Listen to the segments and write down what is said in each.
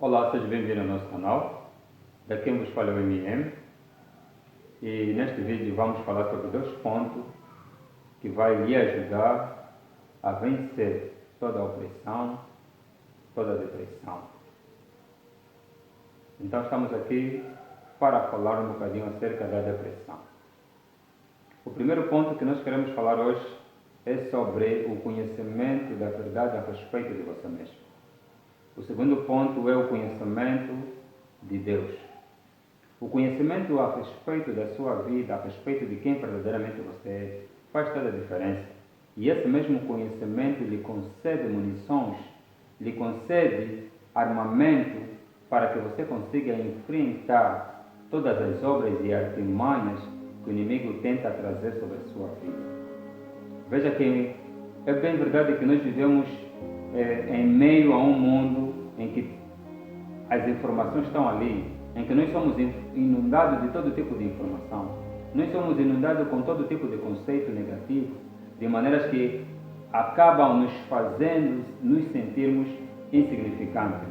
Olá, seja bem-vindo ao nosso canal. Daqui vos fala o MM e neste vídeo vamos falar sobre 2 pontos que vai lhe ajudar a vencer toda a opressão, toda a depressão. Então estamos aqui para falar um bocadinho acerca da depressão. O primeiro ponto que nós queremos falar hoje é sobre o conhecimento da verdade a respeito de você mesmo. O segundo ponto é o conhecimento de Deus. O conhecimento a respeito da sua vida, a respeito de quem verdadeiramente você é, faz toda a diferença. E esse mesmo conhecimento lhe concede munições, lhe concede armamento para que você consiga enfrentar todas as obras e artimanhas que o inimigo tenta trazer sobre a sua vida. Veja que é bem verdade que nós vivemos em meio a um mundo em que as informações estão ali, em que nós somos inundados de todo tipo de informação. Nós somos inundados com todo tipo de conceito negativo, de maneiras que acabam nos fazendo nos sentirmos insignificantes.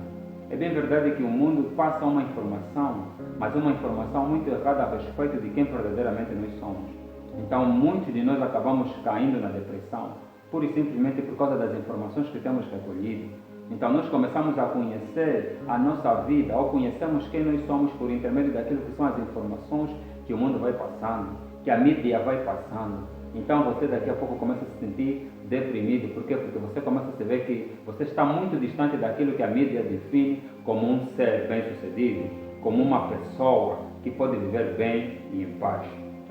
É bem verdade que o mundo passa uma informação, mas uma informação muito errada a respeito de quem verdadeiramente nós somos. Então, muitos de nós acabamos caindo na depressão, pura e simplesmente por causa das informações que temos recolhido. Então, nós começamos a conhecer a nossa vida, ou conhecemos quem nós somos por intermédio daquilo que são as informações que o mundo vai passando, que a mídia vai passando. Então, você daqui a pouco começa a se sentir deprimido. Por quê? Porque você começa a se ver que você está muito distante daquilo que a mídia define como um ser bem-sucedido, como uma pessoa que pode viver bem e em paz.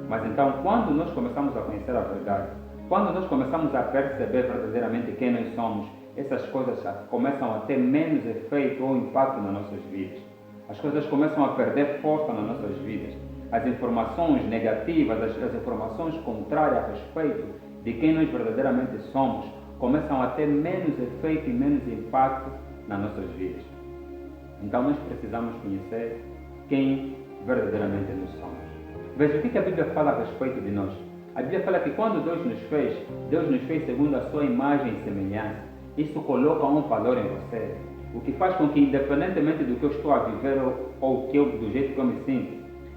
Mas então, quando nós começamos a conhecer a verdade, quando nós começamos a perceber verdadeiramente quem nós somos, essas coisas começam a ter menos efeito ou impacto nas nossas vidas. As coisas começam a perder força nas nossas vidas. As informações negativas, as informações contrárias a respeito de quem nós verdadeiramente somos, começam a ter menos efeito e menos impacto nas nossas vidas. Então nós precisamos conhecer quem verdadeiramente nós somos. Veja o que a Bíblia fala a respeito de nós. A Bíblia fala que quando Deus nos fez segundo a sua imagem e semelhança. Isso coloca um valor em você, o que faz com que, independentemente do que eu estou a viver ou do jeito que eu me sinto,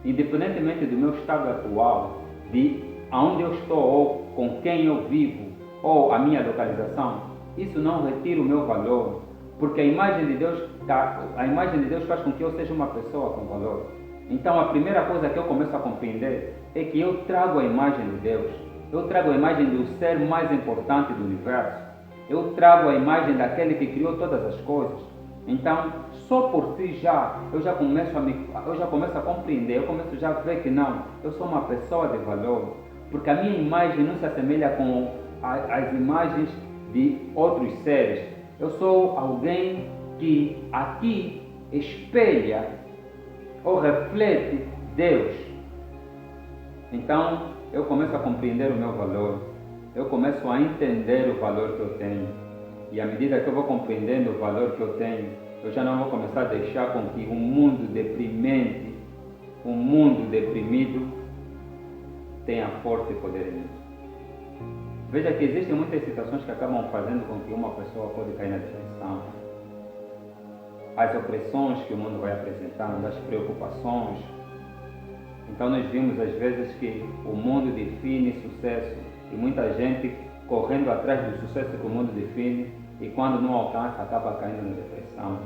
independentemente do meu estado atual, de aonde eu estou ou com quem eu vivo ou a minha localização, isso não retira o meu valor, porque a imagem de Deus faz com que eu seja uma pessoa com valor. Então a primeira coisa que eu começo a compreender é que eu trago a imagem de Deus, eu trago a imagem do ser mais importante do universo. Eu trago a imagem daquele que criou todas as coisas. Então, só por si eu já começo a compreender, eu começo já a ver que não, eu sou uma pessoa de valor, porque a minha imagem não se assemelha com as imagens de outros seres. Eu sou alguém que aqui espelha ou reflete Deus. Então, eu começo a compreender o meu valor. Eu começo a entender o valor que eu tenho. E à medida que eu vou compreendendo o valor que eu tenho, eu já não vou começar a deixar com que um mundo deprimente, um mundo deprimido, tenha força e poder em mim. Veja que existem muitas situações que acabam fazendo com que uma pessoa pode cair na depressão. As opressões que o mundo vai apresentando, as preocupações. Então nós vimos às vezes que o mundo define sucesso. E muita gente correndo atrás do sucesso que o mundo define e quando não alcança acaba caindo na depressão.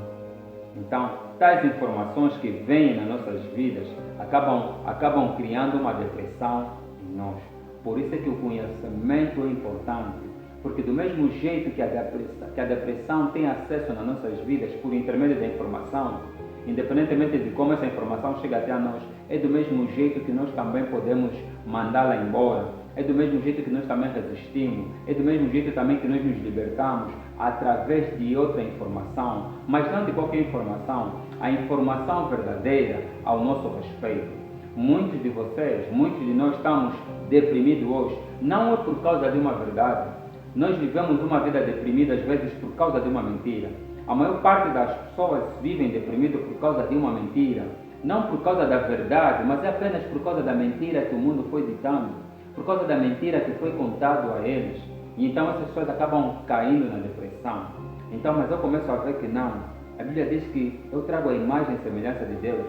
Então, tais informações que vêm nas nossas vidas acabam criando uma depressão em nós. Por isso é que o conhecimento é importante, porque do mesmo jeito que a depressão tem acesso nas nossas vidas por intermédio da informação, independentemente de como essa informação chega até a nós, é do mesmo jeito que nós também podemos mandá-la embora. É do mesmo jeito que nós também resistimos, é do mesmo jeito também que nós nos libertamos através de outra informação, mas não de qualquer informação, a informação verdadeira ao nosso respeito. Muitos de vocês, muitos de nós estamos deprimidos hoje, não é por causa de uma verdade. Nós vivemos uma vida deprimida às vezes por causa de uma mentira. A maior parte das pessoas vivem deprimidas por causa de uma mentira, não por causa da verdade, mas é apenas por causa da mentira que o mundo foi ditando. Por causa da mentira que foi contado a eles. E então essas pessoas acabam caindo na depressão. Então, mas eu começo a ver que não. A Bíblia diz que eu trago a imagem e semelhança de Deus.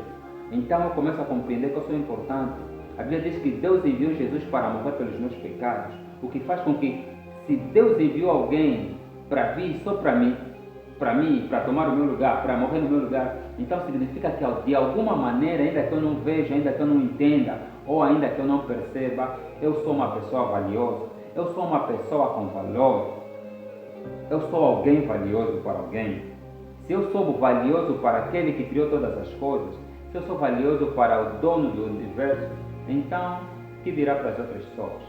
Então eu começo a compreender que eu sou importante. A Bíblia diz que Deus enviou Jesus para morrer pelos meus pecados, o que faz com que, se Deus enviou alguém para vir só para mim, para tomar o meu lugar, para morrer no meu lugar, então significa que de alguma maneira, ainda que eu não veja, ainda que eu não entenda, ou ainda que eu não perceba, eu sou uma pessoa valiosa, eu sou uma pessoa com valor, eu sou alguém valioso para alguém. Se eu sou valioso para aquele que criou todas as coisas, se eu sou valioso para o dono do universo, então, que dirá para as outras pessoas?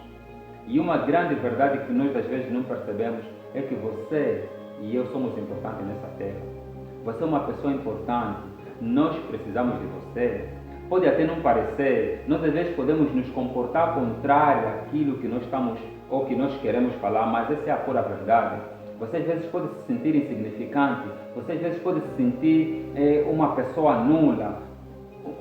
E uma grande verdade que nós às vezes não percebemos é que você e eu somos importantes nessa terra. Você é uma pessoa importante, nós precisamos de você. Pode até não parecer, nós às vezes podemos nos comportar contrário àquilo que nós estamos ou que nós queremos falar, mas essa é a pura verdade. Você às vezes pode se sentir insignificante, você às vezes pode se sentir uma pessoa nula,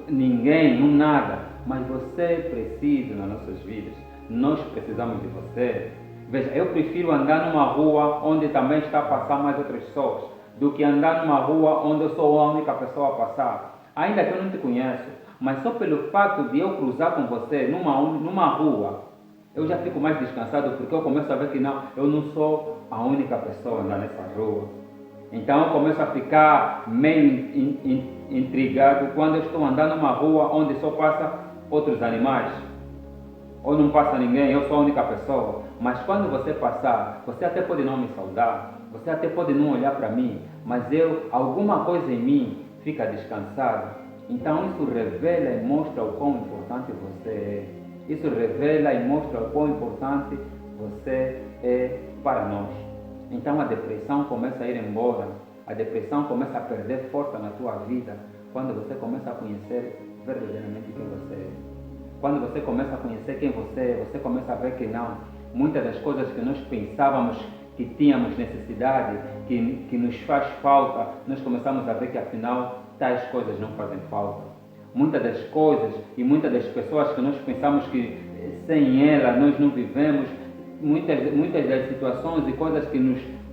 ninguém, um nada, mas você precisa nas nossas vidas. Nós precisamos de você. Veja, eu prefiro andar numa rua onde também está a passar mais outras pessoas, do que andar numa rua onde eu sou a única pessoa a passar. Ainda que eu não te conheço, mas só pelo fato de eu cruzar com você numa rua, eu já fico mais descansado, porque eu começo a ver que não, eu não sou a única pessoa a andar nessa rua. Então eu começo a ficar meio intrigado quando eu estou andando numa rua onde só passa outros animais, ou não passa ninguém, eu sou a única pessoa. Mas quando você passar, você até pode não me saudar, você até pode não olhar para mim, mas alguma coisa em mim fica descansada. Então isso revela e mostra o quão importante você é. Isso revela e mostra o quão importante você é para nós. Então a depressão começa a ir embora, a depressão começa a perder força na tua vida quando você começa a conhecer verdadeiramente quem você é. Quando você começa a conhecer quem você é, você começa a ver que não, muitas das coisas que nós pensávamos que tínhamos necessidade, que nos faz falta, nós começamos a ver que afinal tais coisas não fazem falta. Muitas das coisas e muitas das pessoas que nós pensamos que sem ela nós não vivemos, muitas das situações e coisas que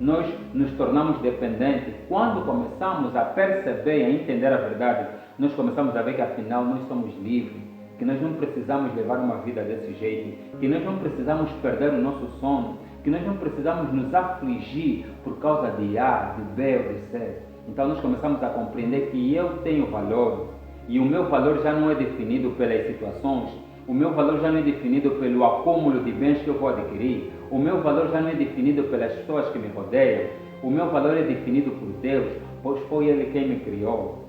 nós nos tornamos dependentes, quando começamos a perceber e a entender a verdade, nós começamos a ver que afinal nós somos livres, que nós não precisamos levar uma vida desse jeito, que nós não precisamos perder o nosso sono, que nós não precisamos nos afligir por causa de A, de B ou de C. Então nós começamos a compreender que eu tenho valor, e o meu valor já não é definido pelas situações, o meu valor já não é definido pelo acúmulo de bens que eu vou adquirir, o meu valor já não é definido pelas pessoas que me rodeiam, o meu valor é definido por Deus, pois foi Ele quem me criou,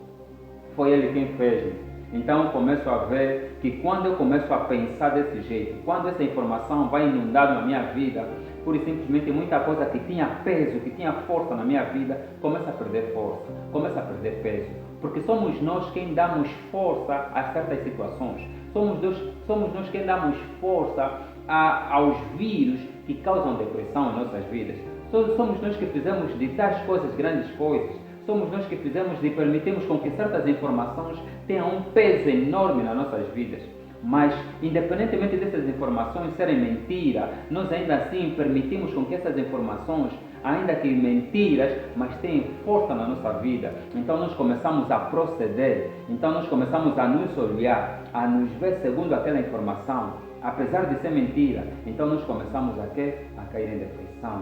foi Ele quem fez-me. Então eu começo a ver que quando eu começo a pensar desse jeito, quando essa informação vai inundando a minha vida, pura e simplesmente muita coisa que tinha peso, que tinha força na minha vida, começa a perder força, começa a perder peso. Porque somos nós quem damos força a certas situações, somos nós quem damos força aos vírus que causam depressão em nossas vidas. Somos nós que fizemos de tais coisas grandes coisas. Somos nós que fizemos e permitimos com que certas informações tenham um peso enorme nas nossas vidas. Mas, independentemente dessas informações serem mentira, nós ainda assim permitimos com que essas informações, ainda que mentiras, mas tenham força na nossa vida. Então nós começamos a proceder, então nós começamos a nos olhar, a nos ver segundo aquela informação, apesar de ser mentira. Então nós começamos a cair em depressão.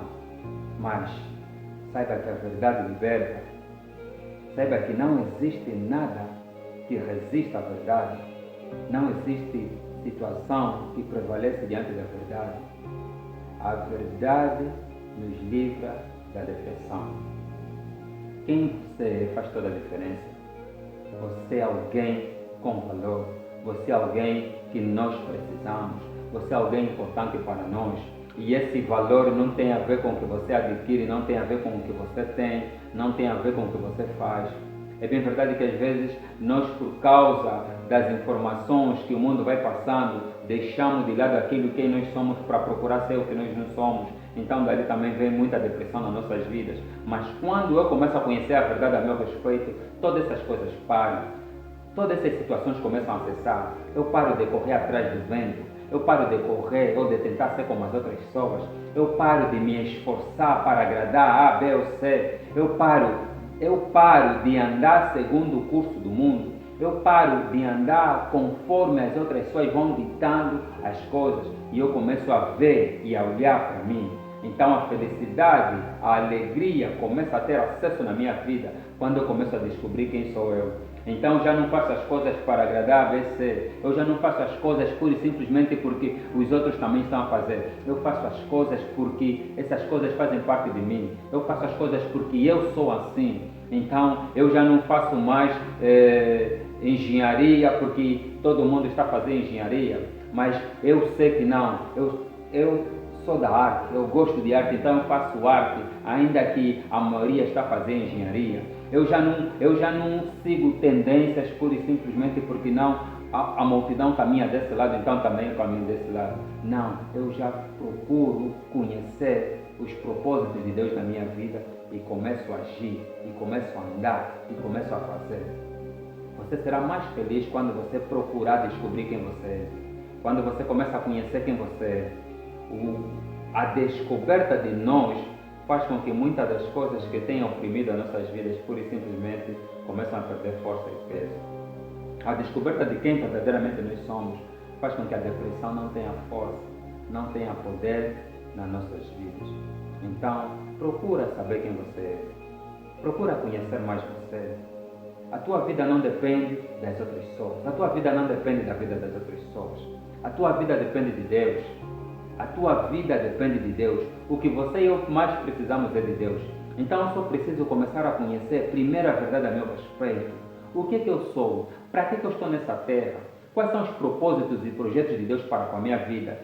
Mas, saiba que a verdade liberta. Saiba que não existe nada que resista à verdade. Não existe situação que prevalece diante da verdade. A verdade nos livra da depressão. Quem você é faz toda a diferença. Você é alguém com valor. Você é alguém que nós precisamos. Você é alguém importante para nós. E esse valor não tem a ver com o que você adquire, não tem a ver com o que você tem, não tem a ver com o que você faz. É bem verdade que às vezes nós, por causa das informações que o mundo vai passando, deixamos de lado aquilo que nós somos para procurar ser o que nós não somos. Então dali também vem muita depressão nas nossas vidas. Mas quando eu começo a conhecer a verdade a meu respeito, todas essas coisas param. Todas essas situações começam a cessar. Eu paro de correr atrás do vento. Eu paro de correr ou de tentar ser como as outras pessoas. Eu paro de me esforçar para agradar A, B ou C. Eu paro eu paro de andar segundo o curso do mundo, eu paro de andar conforme as outras pessoas vão ditando as coisas e eu começo a ver e a olhar para mim. Então a felicidade, a alegria começa a ter acesso na minha vida quando eu começo a descobrir quem sou eu. Então já não faço as coisas para agradar a ABC, eu já não faço as coisas pura e simplesmente porque os outros também estão a fazer. Eu faço as coisas porque essas coisas fazem parte de mim. Eu faço as coisas porque eu sou assim. Então eu já não faço mais engenharia porque todo mundo está fazendo engenharia, mas eu sei que não, eu sou da arte, eu gosto de arte, então eu faço arte, ainda que a maioria está fazendo engenharia. Eu já não sigo tendências pura e simplesmente porque não a multidão caminha desse lado, então também eu caminho desse lado. Não, eu já procuro conhecer os propósitos de Deus na minha vida e começo a agir, e começo a andar, e começo a fazer. Você será mais feliz quando você procurar descobrir quem você é, quando você começa a conhecer quem você é. A descoberta de nós faz com que muitas das coisas que têm oprimido as nossas vidas pura e simplesmente começam a perder força e peso. A descoberta de quem verdadeiramente nós somos faz com que a depressão não tenha força, não tenha poder nas nossas vidas. Então, procura saber quem você é. Procura conhecer mais você. A tua vida não depende das outras pessoas. A tua vida não depende da vida das outras pessoas. A tua vida depende de Deus. A tua vida depende de Deus. O que você e eu mais precisamos é de Deus. Então eu só preciso começar a conhecer primeiro a verdade a meu respeito. O que eu sou? Para que eu estou nessa terra? Quais são os propósitos e projetos de Deus para com a minha vida?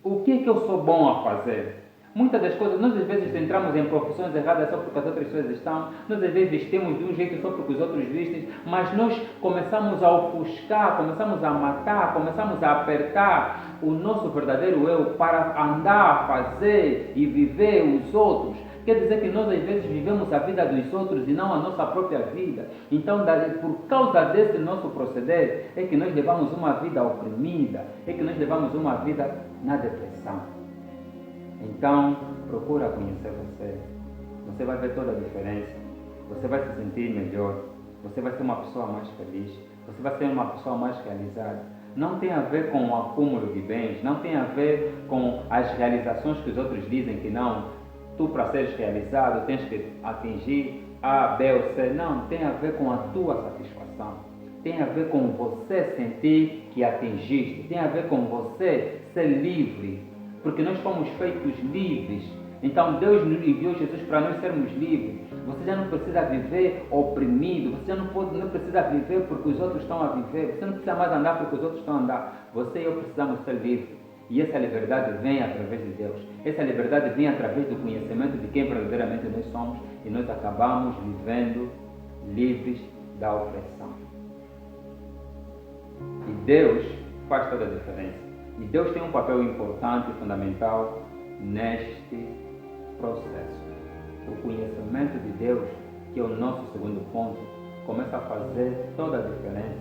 O que eu sou bom a fazer? Muitas das coisas, nós às vezes entramos em profissões erradas só porque as outras pessoas estão, nós às vezes vestimos de um jeito só porque os outros vestem, mas nós começamos a ofuscar, começamos a matar, começamos a apertar o nosso verdadeiro eu para andar, fazer e viver os outros. Quer dizer que nós às vezes vivemos a vida dos outros e não a nossa própria vida. Então, por causa desse nosso proceder, é que nós levamos uma vida oprimida, é que nós levamos uma vida na depressão. Então, procura conhecer você. Você vai ver toda a diferença. Você vai se sentir melhor. Você vai ser uma pessoa mais feliz. Você vai ser uma pessoa mais realizada. Não tem a ver com o acúmulo de bens. Não tem a ver com as realizações que os outros dizem que não. Tu, para seres realizado, tens que atingir A, B ou C. Não, tem a ver com a tua satisfação. Tem a ver com você sentir que atingiste. Tem a ver com você ser livre. Porque nós fomos feitos livres. Então Deus enviou Jesus para nós sermos livres. Você já não precisa viver oprimido. Você já não precisa viver porque os outros estão a viver. Você não precisa mais andar porque os outros estão a andar. Você e eu precisamos ser livres. E essa liberdade vem através de Deus. Essa liberdade vem através do conhecimento de quem verdadeiramente nós somos. E nós acabamos vivendo livres da opressão. E Deus faz toda a diferença. E Deus tem um papel importante e fundamental neste processo. O conhecimento de Deus, que é o nosso segundo ponto, começa a fazer toda a diferença.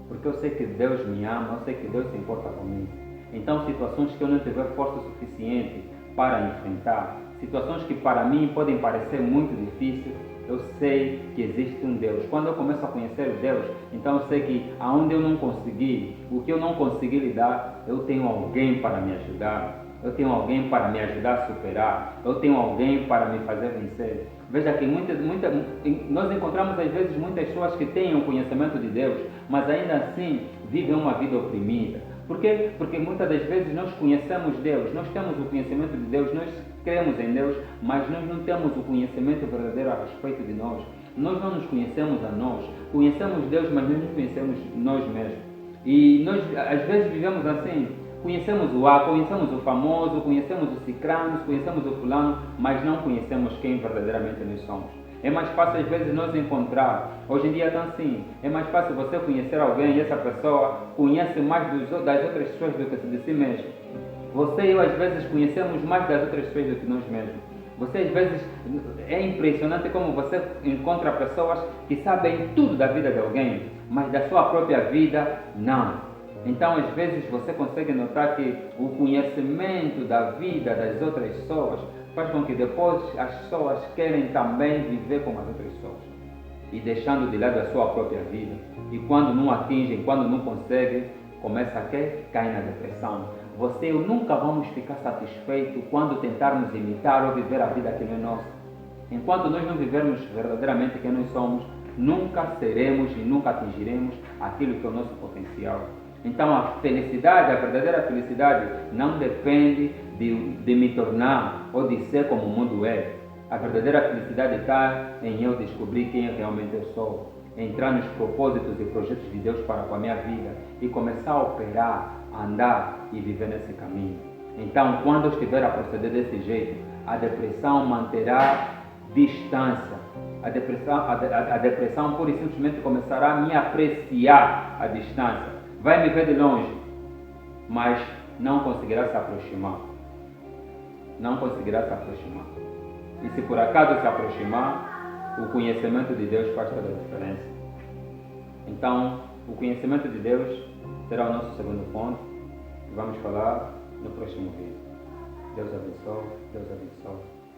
Porque eu sei que Deus me ama, eu sei que Deus se importa comigo. Então, situações que eu não tiver força suficiente para enfrentar, situações que para mim podem parecer muito difíceis, eu sei que existe um Deus. Quando eu começo a conhecer o Deus, então eu sei que aonde eu não consegui, o que eu não consegui lidar, eu tenho alguém para me ajudar. Eu tenho alguém para me ajudar a superar. Eu tenho alguém para me fazer vencer. Veja que nós encontramos às vezes muitas pessoas que têm o conhecimento de Deus, mas ainda assim vivem uma vida oprimida. Por quê? Porque muitas das vezes nós conhecemos Deus, nós temos o conhecimento de Deus, nós cremos em Deus, mas nós não temos o conhecimento verdadeiro a respeito de nós. Nós não nos conhecemos a nós. Conhecemos Deus, mas nós não conhecemos nós mesmos. E nós às vezes vivemos assim. Conhecemos o A, conhecemos o famoso, conhecemos o cicrano, conhecemos o fulano, mas não conhecemos quem verdadeiramente nós somos. É mais fácil às vezes nós encontrar, hoje em dia é assim, é mais fácil você conhecer alguém e essa pessoa conhece mais das outras pessoas do que de si mesmo. Você e eu às vezes conhecemos mais das outras pessoas do que nós mesmos. Você às vezes, é impressionante como você encontra pessoas que sabem tudo da vida de alguém, mas da sua própria vida, não. Então, às vezes, você consegue notar que o conhecimento da vida das outras pessoas faz com que depois as pessoas querem também viver como as outras pessoas e deixando de lado a sua própria vida. E quando não atingem, quando não conseguem, começa a cair na depressão. Você e eu nunca vamos ficar satisfeitos quando tentarmos imitar ou viver a vida que não é nossa. Enquanto nós não vivermos verdadeiramente quem nós somos, nunca seremos e nunca atingiremos aquilo que é o nosso potencial. Então a felicidade, a verdadeira felicidade, não depende de me tornar ou de ser como o mundo é. A verdadeira felicidade está em eu descobrir quem realmente eu sou, entrar nos propósitos e projetos de Deus para com a minha vida e começar a operar, a andar e viver nesse caminho. Então, quando eu estiver a proceder desse jeito, a depressão manterá distância. A depressão pura e simplesmente começará a me apreciar à distância. Vai me ver de longe, mas não conseguirá se aproximar. Não conseguirá se aproximar. E se por acaso se aproximar, o conhecimento de Deus faz toda a diferença. Então, o conhecimento de Deus será o nosso segundo ponto. Vamos falar no próximo vídeo. Deus abençoe, Deus abençoe.